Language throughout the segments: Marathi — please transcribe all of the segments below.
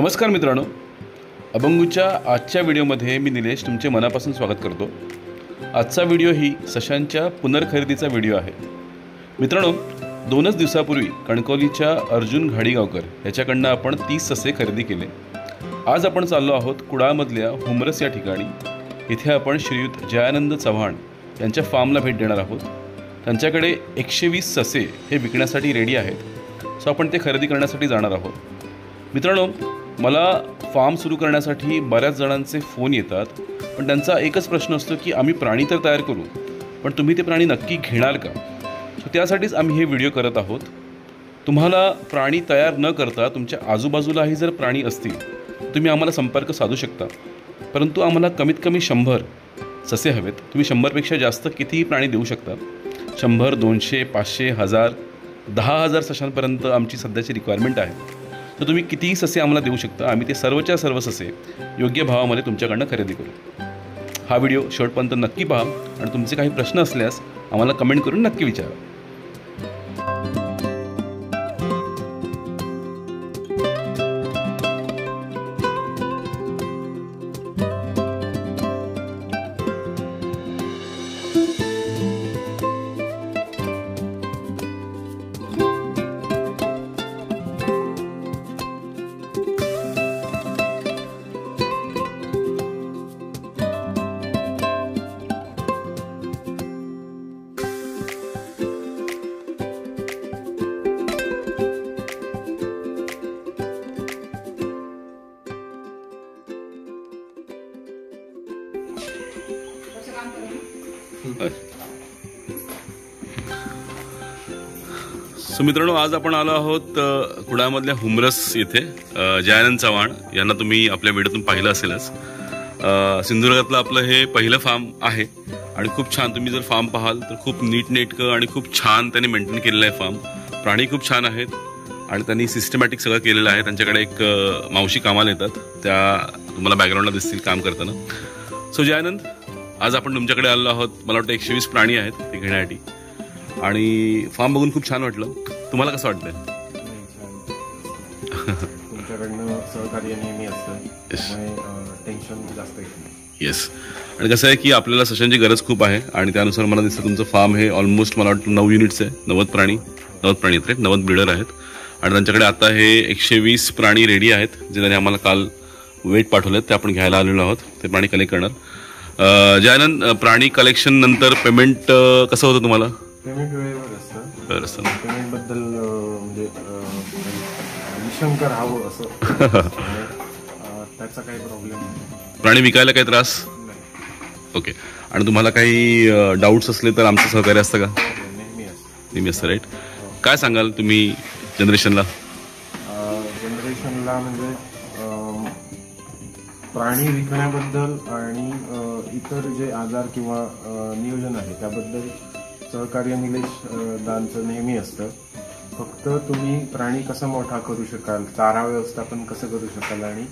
नमस्कार मित्रांनो, अभंगूच्या आजच्या व्हिडिओमध्ये मी निलेश तुमचे मनापासून स्वागत करतो। आजचा व्हिडिओ ही सशांच्या पुनर्खरेदीचा व्हिडिओ आहे। मित्रांनो, 2 दिवसापूर्वी कणकवलीच्या अर्जुन घाडीगावकर याच्याकडनं आपण 30 ससे खरेदी केले। आज आपण चाललो आहोत कुडाळमधल्या हुमरस या ठिकाणी। इथे आपण श्रीयुत जयानंद चव्हाण यांच्या फार्मला भेट देणार आहोत। त्यांच्याकडे 120 ससे हे विकण्यासाठी रेडी आहेत, सो आपण ते खरेदी करण्यासाठी जाणार आहोत। मित्रांनो, मला फार्म सुरू करण्यासाठी बऱ्याच जणांचे फोन येतात, पण त्यांचा एकच प्रश्न असतो की आम्ही प्राणी तर तयार करू, पण तुम्ही ते प्राणी नक्की घेणार का? सो त्यासाठीच आम्ही हे व्हिडिओ करत आहोत। तुम्हाला प्राणी तयार न करता तुमच्या आजूबाजूलाही जर प्राणी असतील तुम्ही आम्हाला संपर्क साधू शकता, परंतु आम्हाला कमीत कमी 100 ससे हवेत। तुम्ही 100पेक्षा जास्त कितीही प्राणी देऊ शकता। 100, 200, 500, 1000, 10,000 सशांपर्यंत आमची सध्याची रिक्वायरमेंट आहे। तर तुम्ही कितीही ससे आम्हाला देऊ शकता। आम्ही ते सर्वच्या सर्व ससे योग्य भावामध्ये तुमच्याकडनं खरेदी करू। हा व्हिडिओ शेवटपर्यंत नक्की पहा आणि तुमचे काही प्रश्न असल्यास आम्हाला कमेंट करून नक्की विचारा। सो मित्रांनो, आज आपण आलो आहोत कुडाळमधल्या हुमरस येथे। जयानंद चव्हाण यांना तुम्ही आपल्या व्हिडिओतून पाहिलं असेलच। सिंधुदुर्गातलं आपलं हे पहिलं फार्म आहे आणि खूप छान, तुम्ही जर फार्म पाहाल तर खूप नीटनेटकं आणि खूप छान त्यांनी मेंटेन केलेलं आहे फार्म। प्राणी खूप छान आहेत आणि त्यांनी सिस्टमॅटिक सगळं केलेलं आहे। त्यांच्याकडे एक मावशी कामाला येतात, त्या तुम्हाला बॅकग्राऊंडला दिसतील काम करताना। सो जयानंद, आज आपण तुमच्याकडे आलो आहोत। मला वाटतं 120 प्राणी आहेत ते घेण्यासाठी आणि फार्म बघून खूप छान वाटलं। तुम्हाला कसं वाटतंय? तुमच्याकडनं सहकार्य नेहमी असतं, टेन्शन जास्त येत नाही। येस, आणि कसं आहे की आपल्याला सशांची गरज खूप आहे आणि त्यानुसार मला दिसतं तुमचं फार्म हे ऑलमोस्ट मला वाटतं 9 युनिट्स आहे। 90 प्राणी आहेत, 90 ब्रीडर आहेत आणि त्यांच्याकडे आता हे 120 प्राणी रेडी आहेत, जे त्यांनी आम्हाला काल वेट पाठवलेत, ते आपण घ्यायला आलेलो आहोत। ते प्राणी कलेक्ट करणार। जयानंद, प्राणी कलेक्शन नंतर पेमेंट कसं होतं तुम्हाला? पेमेंट वेळेवर असतं। पेमेंट बद्दल म्हणजे निशंक राहावं असं त्याचा काही प्रॉब्लेम नाही। प्राणी विकायला काही त्रास नाही? ओके। आणि तुम्हाला काही डाऊट्स असले तर आमचं सहकार्य असतं का? नेहमी असतं, राईट? काय सांगाल तुम्ही जनरेशनला म्हणजे प्राणी विकण्याबद्दल आणि इतर जे आजार किंवा नियोजन आहे त्याबद्दल सहकार्य निलेश दांचं नेहमी असतं। फक्त तुम्ही प्राणी कसं मोठा करू शकाल, चारा व्यवस्थापन कसं करू शकाल आणि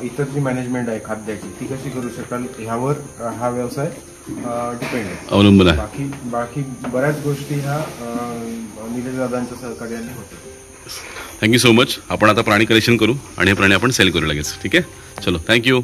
इतर जी मॅनेजमेंट आहे खाद्याची ती कशी करू शकाल ह्यावर हा व्यवसाय डिपेंड आहे, अवलंबून आहे। बाकी बऱ्याच गोष्टी ह्या निलेश दादांच्या सहकार्याने होतात। Thank you so much. आपण आता प्राणी कलेक्शन करू आणि हे प्राणी आपण सेल करू लगेच, ठीक आहे? चलो, थँक्यू।